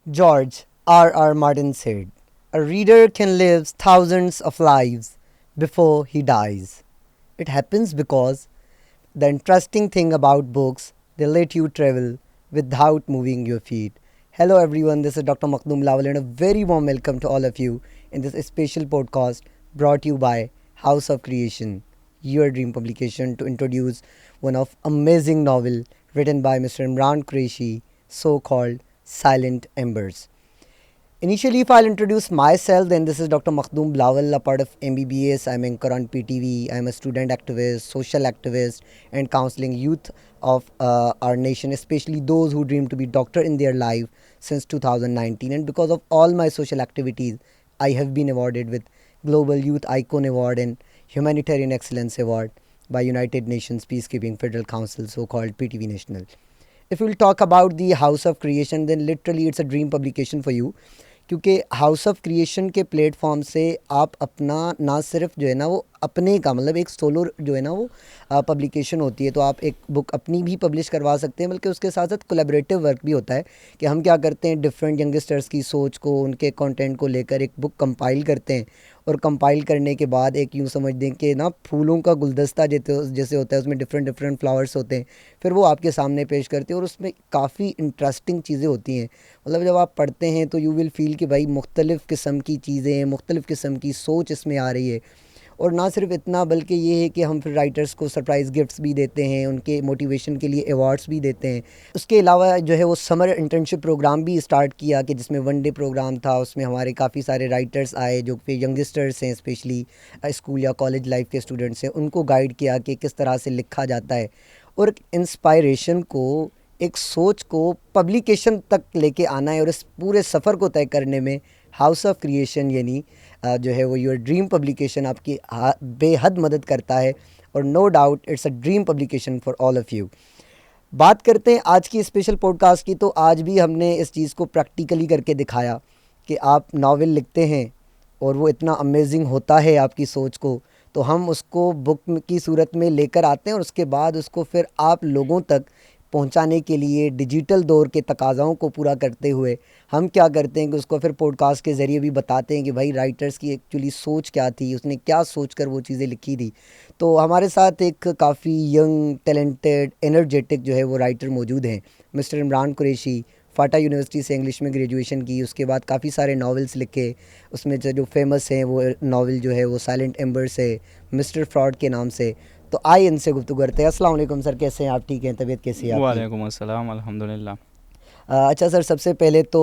George R. R. Martin said, "A reader can live thousands of lives before he dies." It happens because the interesting thing about books, they let you travel without moving your feet. Hello everyone, this is Dr. Makhdoom Lawal and a very warm welcome to all of you in this special podcast brought to you by House of Creation, your dream publication to introduce one of amazing novel written by Mr. Imran Qureshi, so called Silent Embers. Initially, if I'll introduce myself, then this is Dr. Makhdoom Blawal, a part of MBBS. I'm anchor on PTV. I'm a student activist, social activist, and counseling youth of our nation, especially those who dream to be doctor in their life since 2019. And because of all my social activities, I have been awarded with Global Youth Icon Award and Humanitarian Excellence Award by United Nations Peacekeeping Federal Council, so-called PTV National. If we'll talk about the House of Creation, then literally it's a dream publication for you, क्योंकि house of creation के platform से आप अपना ना सिर्फ जो है ना वो अपने का मतलब एक सोलो जो है ना वो पब्लिकेशन होती है, तो आप एक बुक अपनी भी पब्लिश करवा सकते हैं, बल्कि उसके साथ साथ कोलैबोरेटिव वर्क भी होता है कि हम क्या करते हैं, डिफरेंट यंगस्टर्स की सोच को, उनके कंटेंट को लेकर एक बुक कंपाइल करते हैं। और कंपाइल करने के बाद एक यूँ समझ दें कि ना फूलों का गुलदस्ता जैसे होता है, उसमें डिफरेंट डिफरेंट फ्लावर्स होते हैं, फिर वो आपके सामने पेश करते हैं और उसमें काफ़ी इंटरेस्टिंग चीज़ें होती हैं। मतलब जब आप पढ़ते हैं तो यू विल फील कि भाई मुख्तलिफ़ किस्म की चीज़ें, मुख्तलिफ़ किस्म की सोच इसमें आ रही है। और ना सिर्फ इतना, बल्कि ये है कि हम फिर राइटर्स को सरप्राइज़ गिफ्ट्स भी देते हैं, उनके मोटिवेशन के लिए अवार्ड्स भी देते हैं। उसके अलावा जो है वो समर इंटर्नशिप प्रोग्राम भी स्टार्ट किया कि जिसमें वन डे प्रोग्राम था, उसमें हमारे काफ़ी सारे राइटर्स आए जो कि यंगस्टर्स हैं, स्पेशली स्कूल या कॉलेज लाइफ के स्टूडेंट्स हैं, उनको गाइड किया कि किस तरह से लिखा जाता है और इंस्पायरेशन को, एक सोच को पब्लिकेशन तक लेके आना है। और इस पूरे सफ़र को तय करने में हाउस ऑफ क्रिएशन यानी जो है वो योर ड्रीम पब्लिकेशन आपकी बेहद मदद करता है। और no doubt it's a dream publication for all of you. बात करते हैं आज की स्पेशल पॉडकास्ट की, तो आज भी हमने इस चीज़ को प्रैक्टिकली करके दिखाया कि आप नावल लिखते हैं और वो इतना अमेजिंग होता है आपकी सोच को, तो हम उसको बुक की सूरत में लेकर आते हैं और उसके बाद उसको फिर आप लोगों तक पहुंचाने के लिए डिजिटल दौर के तकाज़ाओं को पूरा करते हुए हम क्या करते हैं कि उसको फिर पॉडकास्ट के ज़रिए भी बताते हैं कि भाई राइटर्स की एक्चुअली सोच क्या थी, उसने क्या सोच कर वो चीज़ें लिखी थी। तो हमारे साथ एक काफ़ी यंग, टैलेंटेड, एनर्जेटिक जो है वो राइटर मौजूद हैं, मिस्टर इमरान कुरैशी। फाटा यूनिवर्सिटी से इंग्लिश में ग्रेजुएशन की, उसके बाद काफ़ी सारे नावल्स लिखे, उसमें जो फेमस हैं वो नावल जो है वो साइलेंट एम्बर्स है, मिस्टर फ्रॉड के नाम से। तो आइए इनसे गुफ्तगू करते हैं। अस्सलाम वालेकुम सर, कैसे हैं आप? ठीक हैं? तबीयत कैसी है आपकी? वालेकुम अस्सलाम अल्हम्दुलिल्लाह। अच्छा सर, सबसे पहले तो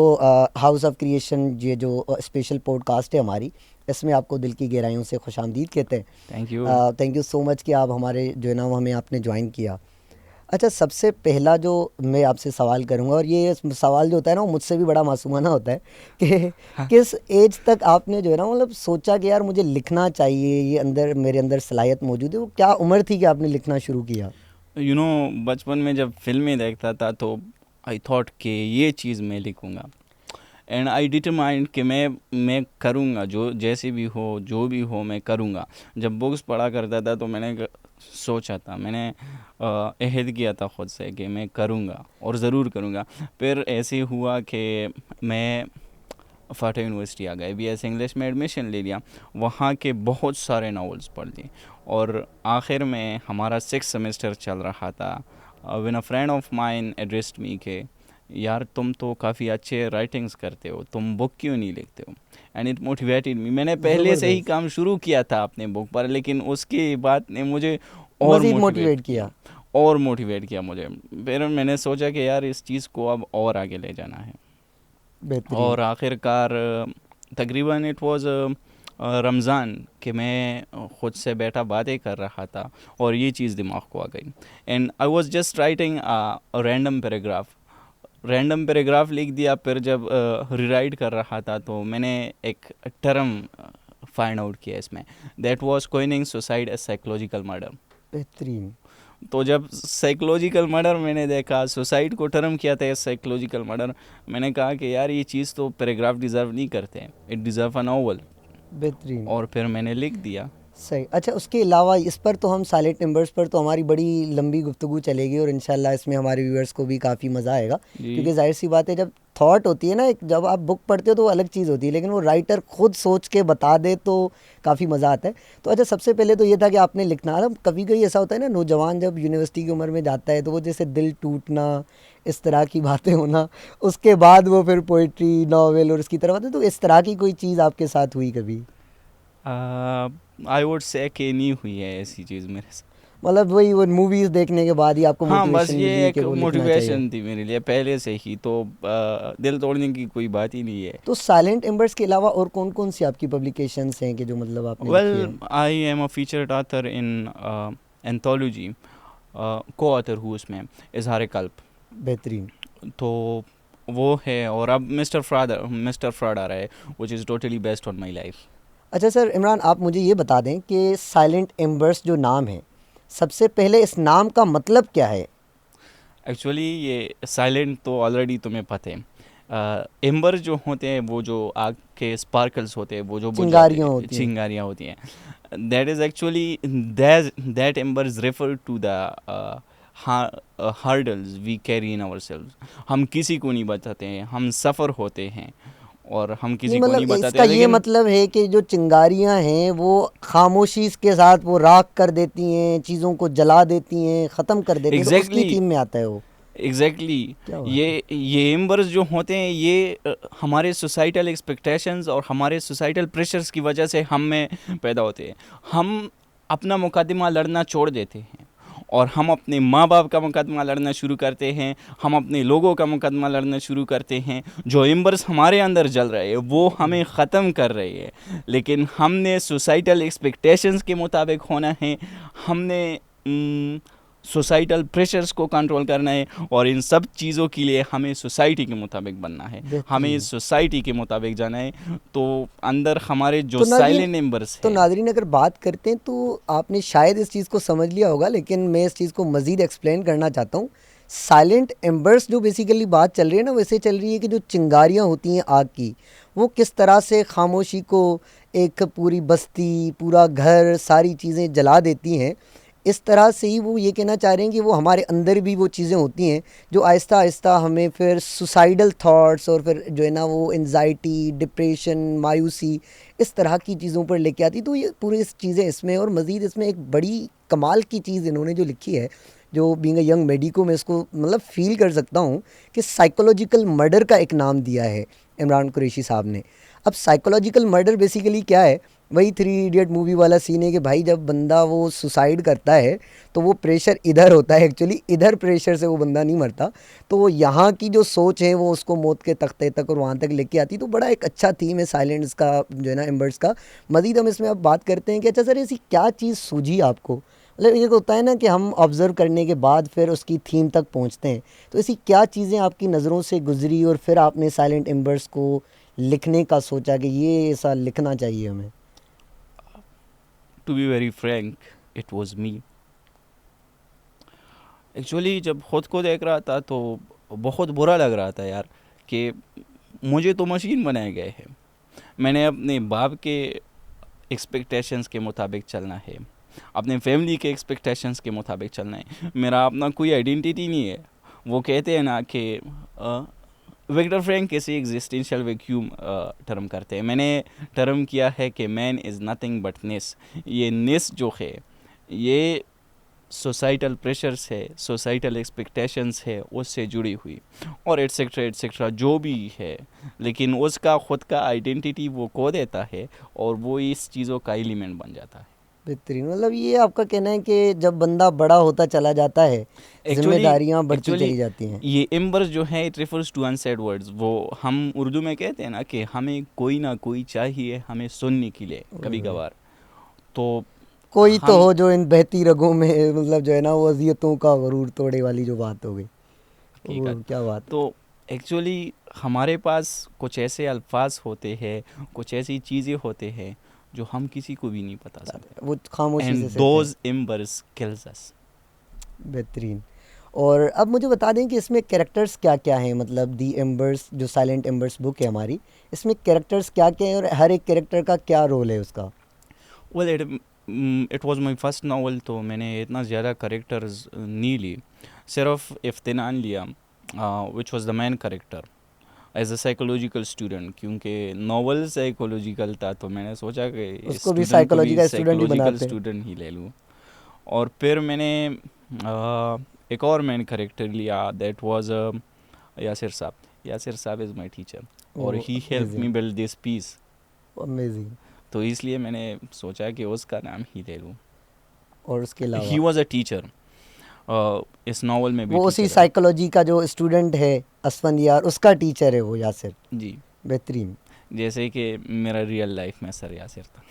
हाउस ऑफ क्रिएशन ये जो स्पेशल पॉडकास्ट है हमारी, इसमें आपको दिल की गहराइयों से खुशामदीद कहते हैं। Thank you. Thank you so much कि आप हमारे जो है ना वो हमें आपने ज्वाइन किया। अच्छा, सबसे पहला जो मैं आपसे सवाल करूंगा, और ये सवाल जो होता है ना वो मुझसे भी बड़ा मासूमाना होता है कि हाँ, किस एज तक आपने जो है ना मतलब सोचा कि यार मुझे लिखना चाहिए, ये अंदर मेरे अंदर सलाहियत मौजूद है, वो क्या उम्र थी कि आपने लिखना शुरू किया? यू नो बचपन में जब फिल्में देखता था तो आई थॉट कि ये चीज़ मैं लिखूँगा एंड आई डिटरमाइंड कि मैं करूँगा, जो जैसे भी हो, जो भी हो मैं करूँगा। जब बुक्स पढ़ा करता था तो सोचा था, मैंने अहद किया था ख़ुद से कि मैं करूँगा और ज़रूर करूँगा। फिर ऐसे हुआ कि मैं फाटा यूनिवर्सिटी आ गए, BS इंग्लिश में एडमिशन ले लिया, वहाँ के बहुत सारे नावल्स पढ़ लिए और आखिर में हमारा 6 सेमेस्टर चल रहा था। When a friend of mine addressed me के यार तुम तो काफ़ी अच्छे राइटिंग्स करते हो, तुम बुक क्यों नहीं लिखते हो? And it motivated me. मैंने पहले से ही ज़बरदस्त। काम शुरू किया था अपने बुक पर, लेकिन उसकी बात ने मुझे और मज़ीद मोटिवेट मोटिवेट किया, किया। और मोटिवेट किया मुझे। फिर मैंने सोचा कि यार इस चीज़ को अब और आगे ले जाना है। बेहतरीन। और आखिरकार तकरीबन इट वाज रमज़ान कि मैं ख़ुद से बैठा बातें कर रहा था और ये चीज़ दिमाग को आ गई and I was just writing random paragraph लिख दिया। फिर जब रीराइट कर रहा था तो मैंने एक टर्म फाइंड आउट किया इसमें, that was coining suicide as psychological murder. बेहतरीन। तो जब साइकोलॉजिकल मर्डर मैंने देखा, सुसाइड को टर्म किया था साइकोलॉजिकल मर्डर, मैंने कहा कि यार ये चीज़ तो पैराग्राफ डिज़र्व नहीं करते, इट डिज़र्व अ नॉवल। बेहतरीन। और फिर मैंने लिख दिया। सही। अच्छा, उसके अलावा इस पर तो हम साइलेंट एम्बर्स पर तो हमारी बड़ी लंबी गुफ्तगू चलेगी और इंशाल्लाह इसमें हमारे व्यूअर्स को भी काफ़ी मज़ा आएगा, जी। क्योंकि जाहिर सी बात है जब थॉट होती है ना, जब आप बुक पढ़ते हो तो वो अलग चीज़ होती है, लेकिन वो राइटर खुद सोच के बता दे तो काफ़ी मज़ा आता है। तो अच्छा, सबसे पहले तो ये था कि आपने लिखना ना, कभी कभी ऐसा होता है ना, नौजवान जब यूनिवर्सिटी की उम्र में जाता है तो वो जैसे दिल टूटना, इस तरह की बातें होना, उसके बाद वो फिर पोइट्री नावल और उसकी तरफ आते हैं, तो इस तरह की कोई चीज़ आपके साथ हुई कभी? आई वुड से कि नहीं हुई है ऐसी चीज़ मेरे साथ। मतलब वही वो मूवीज़ देखने के बाद ही आपको हाँ, बस मोटिवेशन ये मिली एक कि वो लिखना चाहिए। मोटिवेशन थी मेरे लिए पहले से ही, तो दिल तोड़ने की कोई बात ही नहीं है। तो साइलेंट एम्बर्स के अलावा और कौन कौन सी आपकी पब्लिकेशंस हैं कि जो मतलब आपने लिखी वेल, है? I am a featured author in anthology, को ऑथर हूँ उसमें, इजहार कल्ब। बेहतरीन। तो वो है, और अब मिस्टर फ्रॉड आ रहा है, which is totally based on my life. अच्छा सर इमरान, आप मुझे ये बता दें कि साइलेंट एम्बर्स जो नाम है, सबसे पहले इस नाम का मतलब क्या है? एक्चुअली ये साइलेंट तो ऑलरेडी तुम्हें पता है। एम्बर जो होते हैं, वो जो आग के स्पार्कल्स होते हैं, वो जो बुझ जाते चिंगारियाँ हैं, होती हैं। चिंगारियाँ होती हैं, that is actually that ember is refer to the hurdles we carry in ourselves. हम किसी को नहीं बताते हैं, हम सफ़र होते हैं और हम नहीं किसी को नहीं मतलब बताते इसका हैं, ये लेकिन मतलब है कि जो चिंगारियाँ हैं वो खामोशी के साथ वो राख कर देती हैं, चीज़ों को जला देती हैं, ख़त्म कर देती हैं, तो उसकी एग्जैक्टली, थीम में आता है वो। एग्जैक्टली, क्या बात है। ये एम्बर्स जो होते हैं, ये हमारे सोसाइटल एक्सपेक्टेशंस और हमारे सोसाइटल प्रेशर्स की वजह से हम में पैदा होते हैं। हम अपना मुकदमा लड़ना छोड़ देते हैं और हम अपने माँ बाप का मुकदमा लड़ना शुरू करते हैं, हम अपने लोगों का मुकदमा लड़ना शुरू करते हैं। जो एम्बर्स हमारे अंदर जल रहे हैं वो हमें ख़त्म कर रहे हैं, लेकिन हमने सोसाइटल एक्सपेक्टेशंस के मुताबिक होना है, हमने सोसाइटल प्रेशर्स को कंट्रोल करना है, और इन सब चीज़ों के लिए हमें सोसाइटी के मुताबिक बनना है, हमें बेहतरीन। सोसाइटी के मुताबिक जाना है। तो अंदर हमारे जो तो नाज़रीन, साइलेंट एम्बर्स तो है। नाज़रीन अगर बात करते हैं तो आपने शायद इस चीज़ को समझ लिया होगा, लेकिन मैं इस चीज़ को मज़ीद एक्सप्लेन करना चाहता हूँ। साइलेंट एम्बर्स जो बेसिकली बात चल रही है ना, वैसे चल रही है कि जो चिंगारियाँ होती हैं आग की, वो किस तरह से खामोशी को, एक पूरी बस्ती, पूरा घर, सारी चीज़ें जला देती हैं। इस तरह से ही वो ये कहना चाह रहे हैं कि वो हमारे अंदर भी वो चीज़ें होती हैं जो आहिस्ता आहिस्ता हमें फिर सुसाइडल थॉट्स और फिर जो है ना वो एनजाइटी, डिप्रेशन, मायूसी, इस तरह की चीज़ों पर लेके आती। तो ये पूरी इस चीज़ें इसमें, और मज़ीद इसमें एक बड़ी कमाल की चीज़ इन्होंने जो लिखी है, जो बीइंग अ यंग मेडिको मैं इसको मतलब फ़ील कर सकता हूँ कि साइकोलॉजिकल मर्डर का एक नाम दिया है इमरान कुरैशी साहब ने। अब साइकोलॉजिकल मर्डर बेसिकली क्या है? वही थ्री इडियट मूवी वाला सीन है कि भाई जब बंदा वो सुसाइड करता है तो वो प्रेशर इधर होता है, एक्चुअली इधर प्रेशर से वो बंदा नहीं मरता, तो वो यहाँ की जो सोच है वो उसको मौत के तख्ते तक और वहाँ तक लेके आती। तो बड़ा एक अच्छा थीम है साइलेंट्स का जो है ना, एम्बर्स का। मज़ीद हम इसमें अब बात करते हैं कि अच्छा सर, ऐसी क्या चीज़ सूझी आपको? मतलब ये होता है ना कि हम ऑब्ज़र्व करने के बाद फिर उसकी थीम तक पहुँचते हैं, तो ऐसी क्या चीज़ें आपकी नज़रों से गुजरी और फिर आपने साइलेंट एम्बर्स को लिखने का सोचा कि ये ऐसा लिखना चाहिए हमें? To be very frank, it was me. Actually जब खुद को देख रहा था तो बहुत बुरा लग रहा था यार, कि मुझे तो मशीन बनाए गए हैं। मैंने अपने बाप के एक्सपेक्टेशंस के मुताबिक चलना है, अपने फैमिली के एक्सपेक्टेशंस के मुताबिक चलना है, मेरा अपना कोई आइडेंटिटी नहीं है। वो कहते हैं ना कि विक्टर फ्रैंक किसी एग्जिस्टेंशियल वैक्यूम टर्म करते हैं, मैंने टर्म किया है कि मैन इज़ नथिंग बट नेस। ये नेस जो है, ये सोसाइटल प्रेशर्स है, सोसाइटल एक्सपेक्टेशंस है, उससे जुड़ी हुई, और एट्सेट्रा जो भी है, लेकिन उसका ख़ुद का आइडेंटिटी वो खो देता है और वो इस चीज़ों का एलिमेंट बन जाता है। बेहतरीन। मतलब ये आपका कहना है कि जब बंदा बड़ा होता चला जाता है, एक्चुअली जिम्मेदारियां बढ़ती एक्चुअली चली जाती हैं। ये एम्बर्स जो है, it refers to unsaid words. वो हम उर्दू में कहते हैं ना कि हमें कोई ना कोई चाहिए हमें सुनने के लिए ओए कभी होए। कभार। तो कोई तो हम हो जो इन बहती रगों में मतलब जो है ना वो अजियतों का गरूर तोड़े वाली जो बात हो गई। हकीकत, ओह क्या बात है। तो एक्चुअली हमारे पास कुछ ऐसे अल्फाज होते हैं, कुछ ऐसी चीज़ें होते हैं जो हम किसी को भी नहीं बता सकते, वो खामोशी एंड से सहते हैं। दोज एम्बर्स किल्स अस। बेहतरीन। और अब मुझे बता दें कि इसमें कैरेक्टर्स क्या क्या हैं, मतलब दी एम्बर्स जो साइलेंट एम्बर्स बुक है हमारी, इसमें कैरेक्टर्स क्या क्या हैं और हर एक कैरेक्टर का क्या रोल है उसका? Well, it was my first novel, तो मैंने इतना ज़्यादा करेक्टर्स नहीं ली, सिर्फ इफ्तिनान लिया, which was the main character as a psychological student, क्योंकि नावल साइकोलॉजिकल था, तो मैंने सोचा कि उसको भी स्टूडेंट को साइकोलॉजी भी का स्टूडेंट ही साइकोलॉजिकल बनाते हैं। स्टूडेंट ही ले लूँ। और फिर मैंने एक और मेन करेक्टर लिया, that was Yasir sahab. Yasir sahab is my teacher, और oh he help me amazing, build this piece, amazing. तो इसलिए मैंने सोचा कि उसका नाम ही ले लूँ। और उसके ही अलावा वॉज अ टीचर, इस नावल में भी वो उसी टीचर है। साइकोलॉजी का जो स्टूडेंट है असफन यार, उसका टीचर है वो यासिर। जी, बेहतरीन। जैसे कि मेरा रियल लाइफ में सर यासिर था।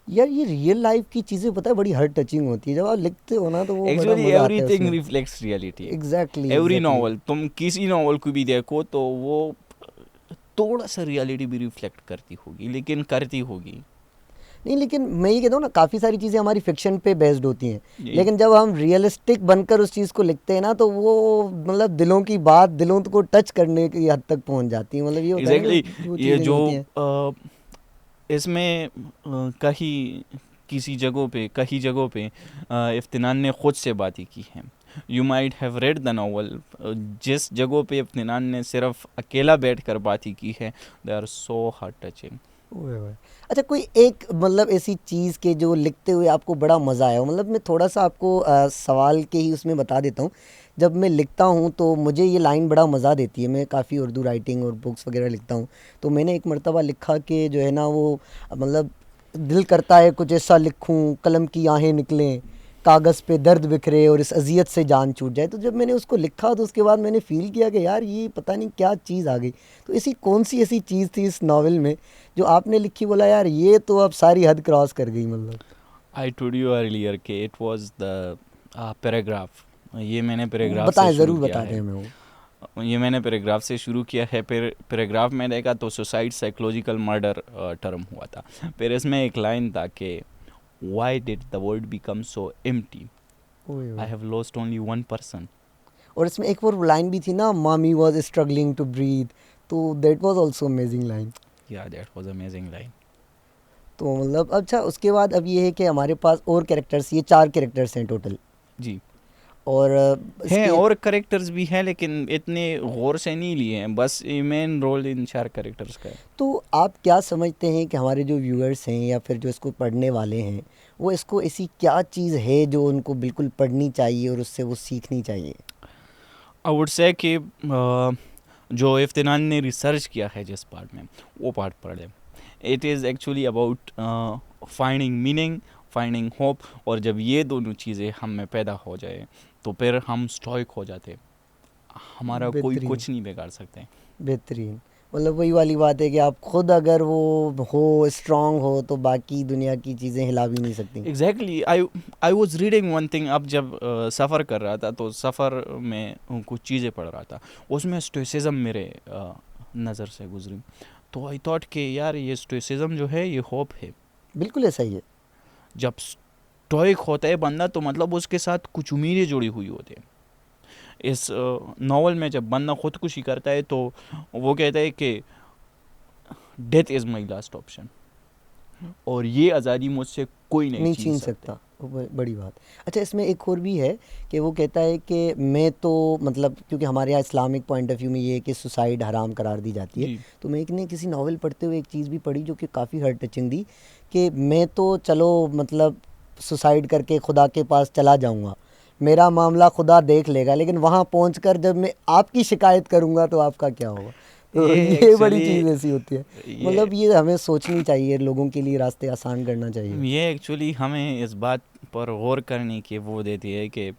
यार ये रियल लाइफ की चीज़ें पता है बड़ी हार्ट टचिंग होती है, जब आप लिखते हो ना तो वो बड़ा एक्चुअली मज़ा आता है एवरीथिंग उसमें। Reflects reality. Exactly every exactly. Novel, तुम किसी नॉवल को भी देखो तो वो थोड़ा सा रियलिटी भी रिफ्लेक्ट करती होगी, लेकिन करती होगी। नहीं लेकिन मैं ये कहता हूँ ना, काफ़ी सारी चीज़ें हमारी फिक्शन पे बेस्ड होती हैं, जी, लेकिन जब हम रियलिस्टिक बनकर उस चीज़ को लिखते हैं ना तो वो मतलब दिलों की बात, दिलों को टच करने की हद तक पहुँच जाती है। मतलब ये होता है ना एग्जैक्टली कि वो ये चीज़ें जो जो होती हैं। इसमें कहीं कई जगहों पे इफ्तिनान ने खुद से बातें की हैं। You might have read the novel, जिस जगहों पे इफ्तिनान ने सिर्फ अकेला बैठकर बातें की है, they are so heart touching. ओए ओए। अच्छा कोई एक मतलब ऐसी चीज़ के जो लिखते हुए आपको बड़ा मज़ा आया हो? मतलब मैं थोड़ा सा आपको सवाल के ही उसमें बता देता हूँ। जब मैं लिखता हूँ तो मुझे ये लाइन बड़ा मज़ा देती है। मैं काफ़ी उर्दू राइटिंग और बुक्स वगैरह लिखता हूँ, तो मैंने एक मर्तबा लिखा कि जो है ना वो मतलब दिल करता है कुछ ऐसा लिखूँ कलम की आहें निकलें, कागज़ पे दर्द बिखरे और इस अज़ियत से जान छूट जाए। तो जब मैंने उसको लिखा तो उसके बाद मैंने फ़ील किया कि यार ये पता नहीं क्या चीज़ आ गई। तो ऐसी कौन सी ऐसी चीज़ थी इस नावल में जो आपने लिखी, बोला यार ये तो अब सारी हद क्रॉस कर गई मतलब? आई टोल्ड यू अर्लियर कि इट वाज द पैराग्राफ। ये मैंने पैराग्राफ से बताएं, शुरू ज़रूर किया बता है। दें हमें वो। ये मैंने पैराग्राफ से शुरू किया है। फिर पैराग्राफ में देखा तो सुसाइड साइकोलॉजिकल मर्डर टर्म हुआ था। फिर इसमें एक लाइन था कि why did the world become so empty, ओए आई ओए। Have lost only one person. और इसमें एक और लाइन भी थी ना, मामी वॉज स्ट्रगलिंग टू ब्रीथ, तो that was also amazing line. या दैट वाज अमेजिंग लाइन। तो मतलब अच्छा उसके बाद अब ये है कि हमारे पास और कैरेक्टर्स, ये 4 कैरेक्टर्स हैं टोटल। जी, और हैं इसके और करेक्टर्स भी हैं, लेकिन इतने गौर से नहीं लिए हैं, बस मेन रोल इन 4 करेक्टर्स का है। तो आप क्या समझते हैं कि हमारे जो व्यूअर्स हैं या फिर जो इसको पढ़ने वाले हैं, वो इसको ऐसी क्या चीज़ है जो उनको बिल्कुल पढ़नी चाहिए और उससे वो सीखनी चाहिए? आई वुड से कि जो इफ्तिनान ने रिसर्च किया है जिस पार्ट में, वो पार्ट पढ़े। It is actually about finding meaning, finding hope, और जब ये दोनों चीज़ें हम में पैदा हो जाए तो फिर हम स्टॉइक हो जाते, हमारा कोई बेहतरीन, कुछ नहीं बिगाड़ सकते। बेहतरीन। मतलब वही वाली बात है कि आप खुद अगर वो हो, स्ट्रांग हो, तो बाकी दुनिया की चीज़ें हिला भी नहीं सकती। Exactly, I was reading one thing. अब जब सफ़र कर रहा था तो सफ़र में कुछ चीज़ें पढ़ रहा था, उसमें स्टोइसिज्म मेरे नज़र से गुजरी, तो आई थॉट कि यार ये स्टोइसिज्म जो है ये होप है। बिल्कुल ऐसा ही है। जब स्टोइक होता है बंदा तो मतलब उसके साथ कुछ उम्मीदें जुड़ी हुई होती हैं। इस नावल में जब बंदा खुदकुशी करता है तो वो कहता है कि death is my last option, और ये आज़ादी मुझसे कोई नहीं नहीं छीन छीन सकता। सकता, वो बड़ी बात। अच्छा इसमें एक और भी है कि वो कहता है कि मैं तो मतलब क्योंकि हमारे यहाँ इस्लामिक पॉइंट ऑफ व्यू में ये है कि सुसाइड हराम करार दी जाती है। जी, तो मैं एक ने किसी नावल पढ़ते हुए एक चीज़ भी पढ़ी जो कि काफ़ी हार्ट टचिंग थी, कि मैं तो चलो मतलब सुसाइड करके खुदा के पास चला जाऊँगा, मेरा मामला खुदा देख लेगा, लेकिन वहाँ पहुँच जब मैं आपकी शिकायत करूँगा तो आपका क्या होगा? तो ये ये बड़ी एक्चुअली चीज़ ऐसी होती है। ये मतलब ये हमें सोचनी चाहिए, लोगों के लिए रास्ते आसान करना चाहिए। ये एक्चुअली हमें इस बात पर गौर करने की वो देती है कि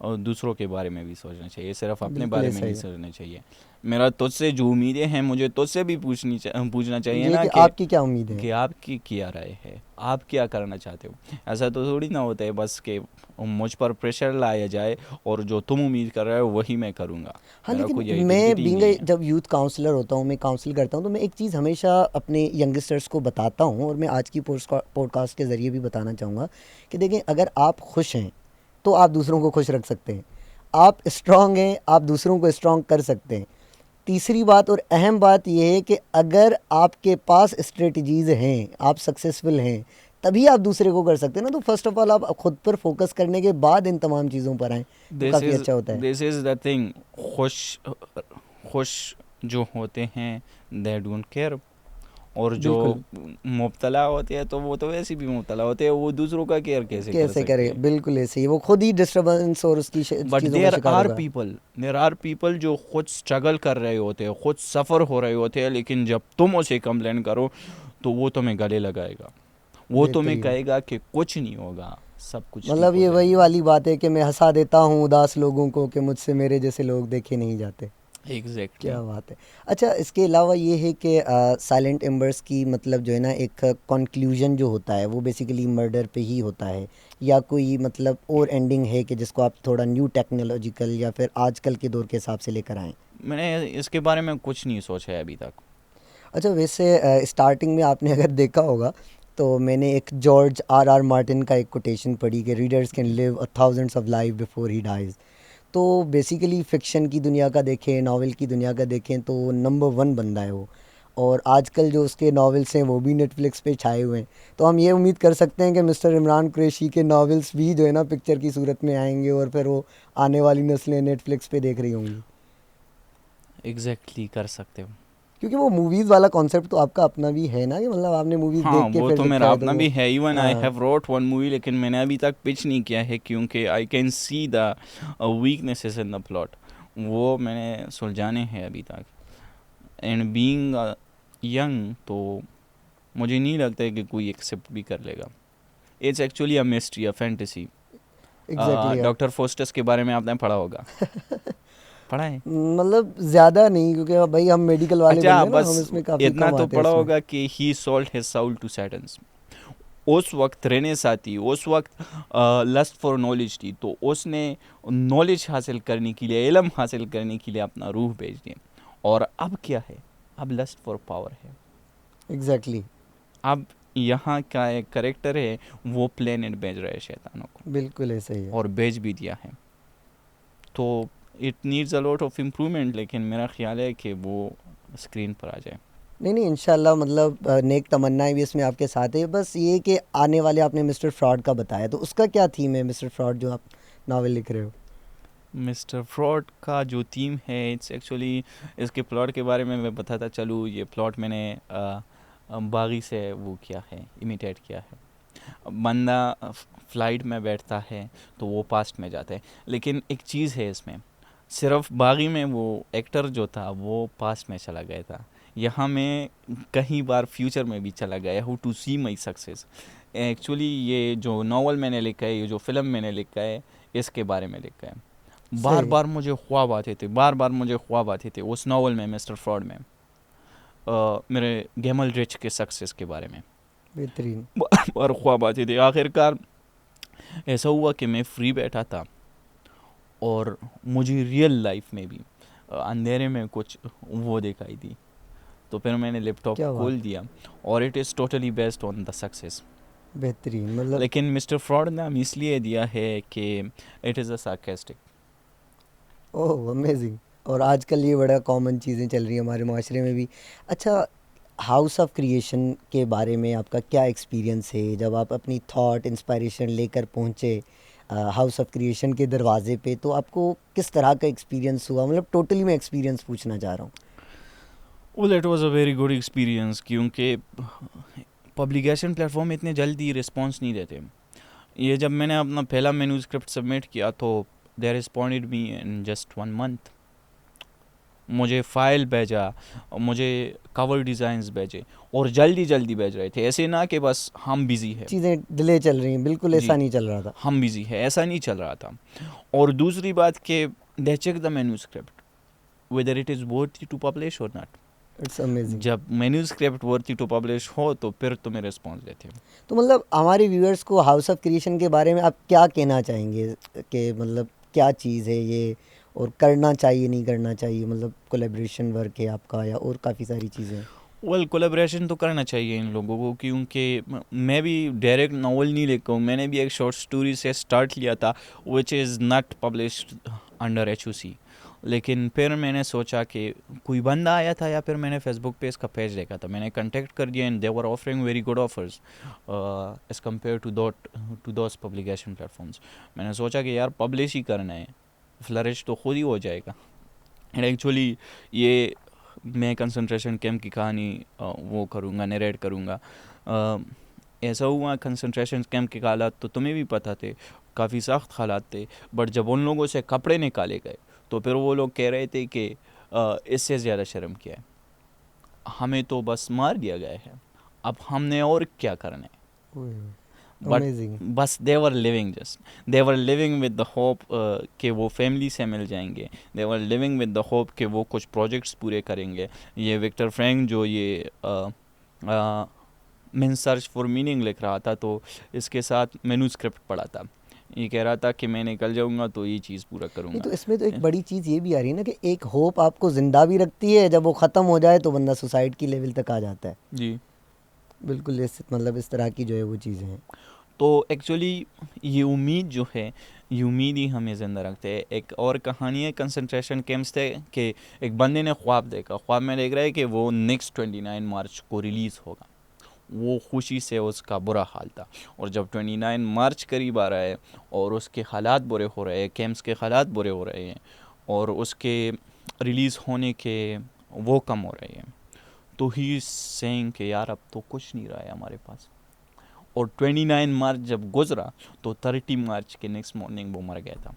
दूसरों के बारे में भी सोचना चाहिए, सिर्फ अपने बिल्कुल बारे में ऐसा नहीं ही है। सोचना चाहिए। मेरा तुझसे जो उम्मीदें हैं मुझे तुझसे भी पूछना चाहिए ये ना कि कि आपकी क्या उम्मीदें हैं? आपकी क्या राय है, आप क्या करना चाहते हो। ऐसा तो थोड़ी ना होता है बस कि मुझ पर प्रेशर लाया जाए और जो तुम उम्मीद कर रहे हो वही मैं करूँगा। हाँ मेरा लेकिन कोई मैं आइडेंटिटी बीइंग नहीं है। जब यूथ काउंसलर होता हूँ, मैं काउंसिल करता हूँ, तो मैं एक चीज़ हमेशा अपने यंगस्टर्स को बताता हूँ और मैं आज की पॉडकास्ट के ज़रिए भी बताना चाहूँगा कि देखें, अगर आप खुश हैं तो आप दूसरों को खुश रख सकते हैं, आप स्ट्रांग हैं आप दूसरों को स्ट्रांग कर सकते हैं। तीसरी बात और अहम बात यह है कि अगर आपके पास स्ट्रेटजीज़ हैं, आप सक्सेसफुल हैं, तभी आप दूसरे को कर सकते हैं ना। तो फर्स्ट ऑफ ऑल आप खुद पर फोकस करने के बाद इन तमाम चीज़ों पर आएँ तो काफ़ी अच्छा होता है। दिस इज द थिंग, खुश खुश जो होते हैं दे डोंट केयर, और जो बिल्कुल मुब्तला होते हैं तो वो तो वैसे भी मुब्तला होते हैं, वो दूसरों का केयर कैसे कर कैसे सकते करे, हैं। बिल्कुल ऐसे ही वो खुद ही डिस्टर्बेंस और उसकी बट चीज़ों का शिकार होगा। देर आर पीपल जो खुद स्ट्रगल कर रहे होते हैं, खुद सफ़र हो रहे होते हैं, लेकिन जब तुम उसे कंप्लेन करो तो वो तुम्हें गले लगाएगा, वो तुम्हें बेहतरीन। कहेगा कि कुछ नहीं होगा, सब कुछ ठीक मतलब हो ये वही जाएगा। वाली बात है कि मैं हंसा देता हूँ उदास लोगों को कि मुझसे मेरे जैसे लोग देखे नहीं जाते। एग्जैक्टली। क्या बात है। अच्छा, इसके अलावा ये है कि साइलेंट एम्बर्स की मतलब जो है ना एक कंक्लूजन जो होता है वो बेसिकली मर्डर पे ही होता है, या कोई मतलब और एंडिंग है कि जिसको आप थोड़ा न्यू टेक्नोलॉजिकल या फिर आजकल के दौर के हिसाब से लेकर आएँ? मैंने इसके बारे में कुछ नहीं सोचा है अभी तक। अच्छा, वैसे स्टार्टिंग में आपने अगर देखा होगा तो मैंने एक जॉर्ज आर आर मार्टिन का एक कोटेशन पढ़ी कि readers can live a thousands of life before he dies. तो बेसिकली फ़िक्शन की दुनिया का देखें, नावल की दुनिया का देखें तो नंबर वन बंदा है वो। और आजकल जो उसके नावल्स हैं वो भी नेटफ्लिक्स पे छाए हुए हैं। तो हम ये उम्मीद कर सकते हैं कि मिस्टर इमरान कुरैशी के नावल्स भी जो है ना पिक्चर की सूरत में आएंगे और फिर वो आने वाली नस्लें नेटफ्लिक्स पे देख रही होंगी। एग्जैक्टली कर सकते हो। क्योंकि वो मूवीज़ वाला कॉन्सेप्ट तो आपका अपना भी है ना, कि मतलब आपने मूवीज़ हाँ, देख के वो फिर तो लिखा मेरा है तो अपना वो। भी है। इवन आई हाँ हैव रोट वन मूवी, लेकिन मैंने अभी तक पिच नहीं किया है क्योंकि I can see the weaknesses in the plot, वो मैंने सुलझाने हैं अभी तक। एंड बीइंग यंग तो मुझे नहीं लगता है कि कोई एक्सेप्ट भी कर लेगा। It's actually a mystery, a fantasy. Exactly यार। डॉक्टर फोस्टस के बारे में आपने पढ़ा होगा, पढ़ा है? मतलब ज़्यादा नहीं, क्योंकि अब भाई हम मेडिकल वाले अच्छा, बंदे हैं ना, हम बस इसमें काफ़ी इतना कम तो आते हैं पढ़ा इसमें। होगा कि he sold his soul to Satan's. उस वक्त रेनेसां थी, उस वक्त लस्ट फॉर नॉलेज थी, तो उसने नॉलेज हासिल करने के लिए, इल्म हासिल करने के लिए अपना रूह भेज दिया। और अब क्या है, अब लस्ट फॉर पावर है। एग्जैक्टली। अब यहाँ का एक करेक्टर है, वो प्लेनेट भेज रहा है शैतानों को, बिल्कुल ऐसा ही है। और भेज भी दिया है। तो it needs a lot of improvement, लेकिन मेरा ख्याल है कि वो स्क्रीन पर आ जाए। नहीं नहीं, इंशाल्लाह, मतलब नेक तमन्नाएं भी इसमें आपके साथ है। बस ये कि आने वाले आपने मिस्टर फ्रॉड का बताया, तो उसका क्या थीम है, मिस्टर फ्रॉड जो आप नावल लिख रहे हो? मिस्टर फ्रॉड का जो थीम है, इट्स एक्चुअली, इसके प्लॉट के बारे में मैं बताता चलूँ। ये प्लॉट मैंने बागी से वो किया है, इमिटेट किया है। बंदा फ्लाइट में बैठता है तो वो पास्ट में जाता है, लेकिन एक चीज़ है इसमें, सिर्फ बागी में वो एक्टर जो था वो पास्ट में चला गया था, यहाँ मैं कई बार फ्यूचर में भी चला गया हूँ to see my success. Actually ये जो नावल मैंने लिखा है, ये जो फिल्म मैंने लिखा है, इसके बारे में लिखा है। बार सही। बार मुझे ख्वाब आते थे, बार बार मुझे ख्वाब आते थे उस नावल में, मिस्टर फ्रॉड में, मेरे गैमल रिच के सक्सेस के बारे में बेहतरीन। बार बार ख्वाब आते थे। आखिरकार ऐसा हुआ कि मैं फ्री बैठा था और मुझे रियल लाइफ में भी अंधेरे में कुछ वो दिखाई दी, तो फिर मैंने लैपटॉप क्या बात। खोल दिया, और it is totally based on the success. बेहतरीन मतलब। लेकिन मिस्टर फ्रॉड नाम इसलिए दिया है कि it is a sarcastic. Oh amazing. और आजकल ये बड़ा कॉमन चीज़ें चल रही हैं हमारे माशरे में भी। अच्छा, हाउस ऑफ क्रिएशन के बारे में आपका क्या एक्सपीरियंस है, जब आप अपनी थॉट इंस्पायरेशन लेकर पहुँचे हाउस ऑफ क्रिएशन के दरवाजे पे, तो आपको किस तरह का एक्सपीरियंस हुआ? मतलब टोटली मैं एक्सपीरियंस पूछना चाह रहा हूँ। Well, it was a very good experience, क्योंकि पब्लिकेशन प्लेटफॉर्म इतने जल्दी रिस्पांस नहीं देते। ये जब मैंने अपना पहला मैन्यूस्क्रिप्ट सबमिट किया तो दे responded me in just 1 month. मुझे फ़ाइल भेजा, मुझे कवर डिज़ाइंस भेजे, और जल्दी जल्दी भेज रहे थे, ऐसे ना कि बस हम बिज़ी है। चीज़ें डिले चल रही हैं, बिल्कुल ऐसा जी, नहीं चल रहा था। हम बिज़ी है, ऐसा नहीं चल रहा था। और दूसरी बात कि they check the manuscript whether it is worthy to publish और नॉट। It's amazing. जब मैन्यूस्क्रिप्ट वर्थी टू पब्लिश हो तो फिर तुम्हें रिस्पॉन्स देते हैं। तो मतलब हमारे व्यूअर्स को हाउस ऑफ क्रिएशन के बारे में आप क्या कहना चाहेंगे, कि मतलब क्या चीज़ है ये, और करना चाहिए नहीं करना चाहिए? मतलब कोलैबोरेशन वर्क है आपका, या और काफ़ी सारी चीज़ें हैं? वेल, कोलेब्रेशन तो करना चाहिए इन लोगों को, क्योंकि मैं भी डायरेक्ट नावल नहीं लिखा हूँ, मैंने भी एक शॉर्ट स्टोरी से स्टार्ट लिया था, which is not published under HOC। लेकिन फिर मैंने सोचा कि कोई बंदा आया था, या फिर मैंने फेसबुक पे इसका पेज देखा था, मैंने कांटेक्ट कर दिया, and they were offering very good offers as compare to those publication platforms. मैंने सोचा कि यार पब्लिश ही करना है, फ्लरिश तो खुद ही हो जाएगा। एंड एक्चुअली ये मैं कंसंट्रेशन कैंप की कहानी वो करूँगा, नरेट करूँगा। ऐसा हुआ, कंसंट्रेशन कैंप के हालात तो तुम्हें भी पता थे, काफ़ी सख्त हालात थे, बट जब उन लोगों से कपड़े निकाले गए तो फिर वो लोग कह रहे थे कि इससे ज़्यादा शर्म क्या है, हमें तो बस मार दिया गया है, अब हमने और क्या करना है। But amazing. बस they were living with the hope कि वो फैमिली से मिल जाएंगे, they were living with the hope कि वो कुछ प्रोजेक्ट्स पूरे करेंगे। ये विक्टर फ्रैंक जो ये मैं सर्च फॉर मीनिंग लिख रहा था, तो इसके साथ मैन्यूस्क्रिप्ट पढ़ा था, ये कह रहा था कि मैं निकल जाऊंगा तो ये चीज़ पूरा नहीं करूंगा। तो इसमें तो एक बड़ी चीज़ ये भी आ रही है ना कि एक होप आपको ज़िंदा भी रखती है, जब वो ख़त्म हो जाए तो बंदा सुसाइड की लेवल तक आ जाता है। जी। बिल्कुल मतलब इस तरह की जो है वो चीज़ें हैं। तो एक्चुअली ये उम्मीद जो है, ये उम्मीद ही हमें ज़िंदा रखते हैं। एक और कहानी है कंसंट्रेशन कैंप्स थे कि एक बंदे ने ख्वाब देखा, ख्वाब में देख रहा है कि वो नेक्स्ट 29 मार्च को रिलीज़ होगा। वो खुशी से उसका बुरा हाल था, और जब 29 मार्च करीब आ रहा है और उसके हालात बुरे हो रहे हैं, कैंप्स के हालात बुरे हो रहे हैं, और उसके रिलीज़ होने के वो कम हो रहे हैं, तो ही सेइंग कि यार अब तो कुछ नहीं रहा है हमारे पास। और 29 मार्च जब गुजरा तो 30 मार्च के नेक्स्ट मॉर्निंग वो मर गया था,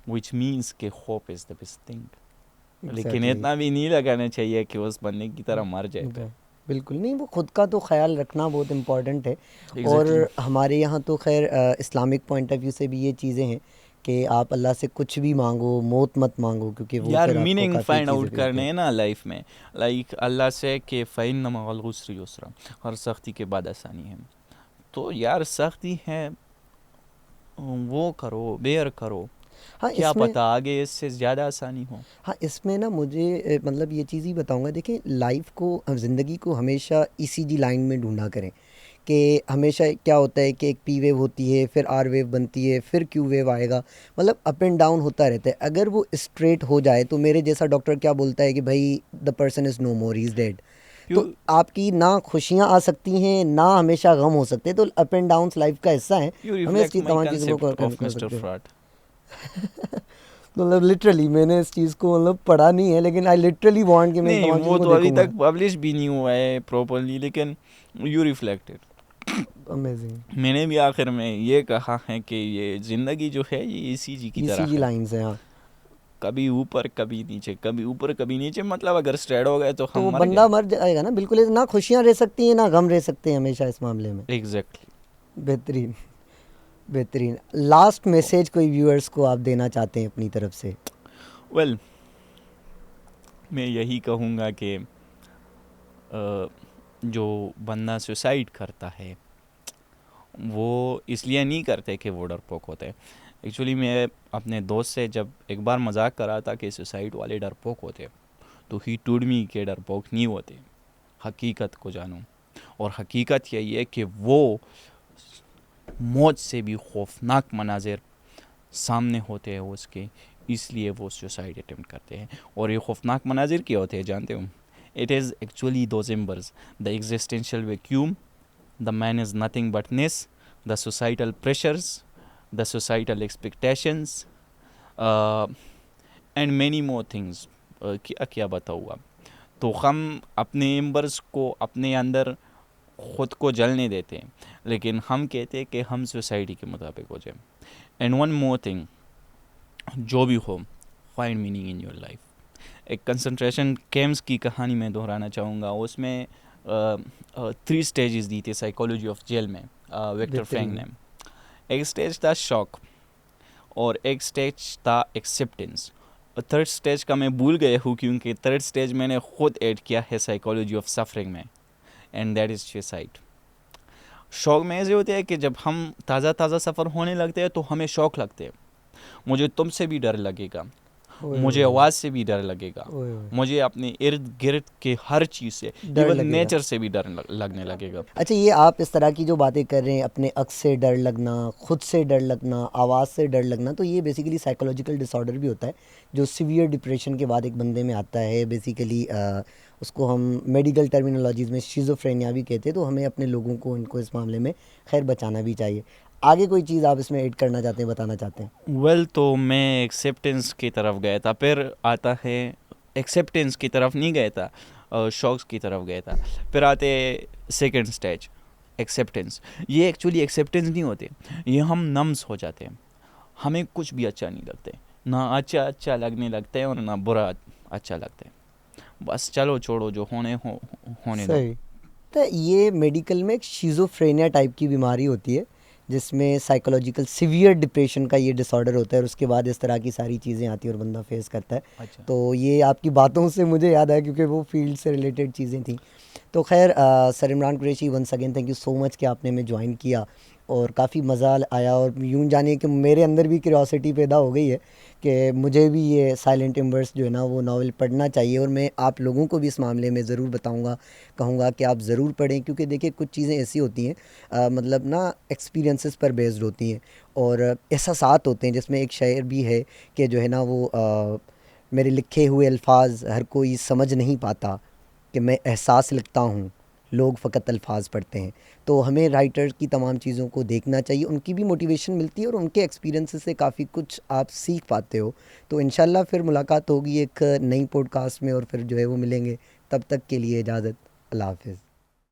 विच मीन्स के hope is the best thing. लेकिन एग्जैक्टली। इतना भी नहीं लगाना चाहिए कि उस बंदे की तरह मर जाए पे। बिल्कुल नहीं, वो खुद का तो ख्याल रखना बहुत इम्पोर्टेंट है। और एग्जैक्टली। हमारे यहाँ तो खैर इस्लामिक पॉइंट ऑफ व्यू से भी ये चीज़ें हैं कि आप अल्लाह से कुछ भी मांगो, मौत मत मांगो, क्योंकि वो यार फिर आपको मीनिंग काफ़ी फाइंड चीज़ें आउट भेजते करने हैं। हैं ना लाइफ में, लाइक अल्लाह से कि फ़इन्न मअल उसरि युसरा, हर सख्ती के बाद आसानी है। तो यार सख्ती है, वो करो, बेयर करो, हाँ क्या इसमें पता आगे इससे ज़्यादा आसानी हो। हाँ इसमें ना मुझे मतलब ये चीज़ ही बताऊंगा। देखें, लाइफ को, ज़िंदगी को हमेशा ईसीजी लाइन में ढूंढा करें कि हमेशा क्या होता है कि एक पी वेव होती है, फिर आर वेव बनती है, फिर क्यू वेव आएगा, मतलब अप एंड डाउन होता रहता है। अगर वो स्ट्रेट हो जाए तो मेरे जैसा डॉक्टर क्या बोलता है कि भाई the person is no more, he is dead. You तो आपकी ना खुशियाँ आ सकती हैं, ना हमेशा गम हो सकते हैं, तो अप एंड डाउन्स लाइफ का हिस्सा है। यू हमें इस रिफ्लेक्ट चीज़, माई तमाम चीज़ों को कंसेप्ट कर ऑफ कर मिस्टर सकते हैं। फ्रॉड। मतलब लिटरली मैंने इस चीज़ को मतलब पढ़ा नहीं है, लेकिन आई लिटरली वांट कि मैं इन नहीं, तमाम वो चीज़ों को तो अभी देखूंगा। तक पब्लिश भी नहीं हुआ है प्रॉपरली, लेकिन यू रिफ्लेक्टेड। अमेजिंग। मैंने भी आखिर में ये कहा है कि ये ज़िंदगी जो है ये ईसीजी की तरह ईसीजी है, लाइंस है, हाँ। कभी ऊपर कभी नीचे, कभी ऊपर कभी नीचे, मतलब अगर स्ट्रेट हो गए तो तो हम वो मर बंदा गए। मर जाएगा ना, बिल्कुल। ना खुशियाँ रह सकती हैं, ना गम रह सकते हैं हमेशा इस मामले में। एग्जैक्टली। बेहतरीन। बेहतरीन लास्ट मैसेज कोई व्यूअर्स को आप देना चाहते हैं अपनी तरफ से? वेल, मैं यही कहूँगा कि जो बंदा सुसाइड करता है वो इसलिए नहीं करते कि वो डरपोक होते हैं। एक्चुअली मैं अपने दोस्त से जब एक बार मजाक कर रहा था कि सुसाइड वाले डरपोक होते, तो ही टूड मी के डरपोक नहीं होते, हकीकत को जानूं। और हकीकत यही है कि वो मौत से भी खौफनाक मनाजिर सामने होते हैं उसके, इसलिए वो सुसाइड अटेम्प्ट करते हैं। और ये खौफनाक मनाजिर क्या होते हैं जानते हो? इट इज़ एक्चुअली दो एम्बर्स, the existential vacuum, the man is nothing but ness, the societal pressures, the societal expectations, uh, and many more things। क्या क्या बताऊँ अब। तो हम अपने एम्बर्स को अपने अंदर ख़ुद को जलने देते हैं, लेकिन हम कहते हैं कि हम सोसाइटी के मुताबिक हो जाए। एंड वन मोर थिंग, जो भी हो, find meaning in your life. एक कंसंट्रेशन कैंप्स की कहानी मैं दोहराना चाहूँगा, उसमें 3 स्टेजेस दी थी साइकोलॉजी ऑफ जेल में विक्टर फ्रैंक बेहतरीन। ने। एक स्टेज था शॉक, और एक स्टेज था एक्सेप्टेंस, और थर्ड स्टेज का मैं भूल गया हूँ क्योंकि थर्ड स्टेज मैंने खुद ऐड किया है साइकोलॉजी ऑफ सफरिंग में, एंड दैट इज़ सुसाइड। शौक में ऐसे होते हैं कि जब हम ताज़ा ताज़ा सफ़र होने लगते हैं तो हमें शौक लगते हैं, मुझे तुमसे भी डर लगेगा, ओए मुझे ओए। आवाज़ से भी डर लगेगा, ओए ओए। मुझे अपने इर्द गिर्द के हर चीज़ से, डर इवन लगेगा। नेचर से भी डर लगने लगेगा। अच्छा, ये आप इस तरह की जो बातें कर रहे हैं, अपने अक्स से डर लगना, खुद से डर लगना, आवाज़ से डर लगना, तो ये बेसिकली साइकोलॉजिकल डिसऑर्डर भी होता है जो सीवियर डिप्रेशन के बाद एक बंदे में आता है। बेसिकली उसको हम मेडिकल टर्मिनोलॉजीज़ में शिज़ोफ्रेनिया भी कहते हैं। तो हमें अपने लोगों को इनको इस मामले में खैर बचाना भी चाहिए। आगे कोई चीज़ आप इसमें ऐड करना चाहते हैं, बताना चाहते हैं? वेल तो मैं एक्सेप्टेंस की तरफ गया था, फिर आता है एक्सेप्टेंस की तरफ नहीं गया था, शॉक्स की तरफ गया था, फिर आते सेकंड स्टेज एक्सेप्टेंस। ये एक्चुअली एक्सेप्टेंस नहीं होते, ये हम नम्स हो जाते हैं, हमें कुछ भी अच्छा नहीं लगता है, ना अच्छा लगने लगता है और ना बुरा अच्छा लगता है, बस चलो छोड़ो, जो होने दो। सही। तो ये मेडिकल में एक शिज़ोफ्रेनिया टाइप की बीमारी होती है जिसमें साइकोलॉजिकल सीवियर डिप्रेशन का ये डिसऑर्डर होता है और उसके बाद इस तरह की सारी चीज़ें आती हैं और बंदा फेस करता है। अच्छा। तो ये आपकी बातों से मुझे याद आया क्योंकि वो फील्ड से रिलेटेड चीज़ें थी। तो खैर sir Imran Qureshi, once again thank you so much कि आपने हमें ज्वाइन किया और काफ़ी मज़ा आया। और यूँ जानिए कि मेरे अंदर भी क्यूरियोसिटी पैदा हो गई है कि मुझे भी ये साइलेंट एम्बर्स जो है ना वो नावल पढ़ना चाहिए। और मैं आप लोगों को भी इस मामले में ज़रूर बताऊंगा, कहूँगा कि आप ज़रूर पढ़ें, क्योंकि देखिए कुछ चीज़ें ऐसी होती हैं मतलब ना एक्सपीरियंसेस पर बेस्ड होती हैं और एहसासात होते हैं, जिसमें एक शायर भी है कि जो है ना वो मेरे लिखे हुए अल्फाज हर कोई समझ नहीं पाता कि मैं एहसास लिखता हूँ, लोग फ़कत अल्फाज पढ़ते हैं। तो हमें राइटर्स की तमाम चीज़ों को देखना चाहिए, उनकी भी मोटिवेशन मिलती है और उनके एक्सपीरियंसेस से काफ़ी कुछ आप सीख पाते हो। तो इंशाल्लाह फिर मुलाकात होगी एक नई पॉडकास्ट में और फिर जो है वो मिलेंगे। तब तक के लिए इजाज़त, अल्लाह हाफ़िज़।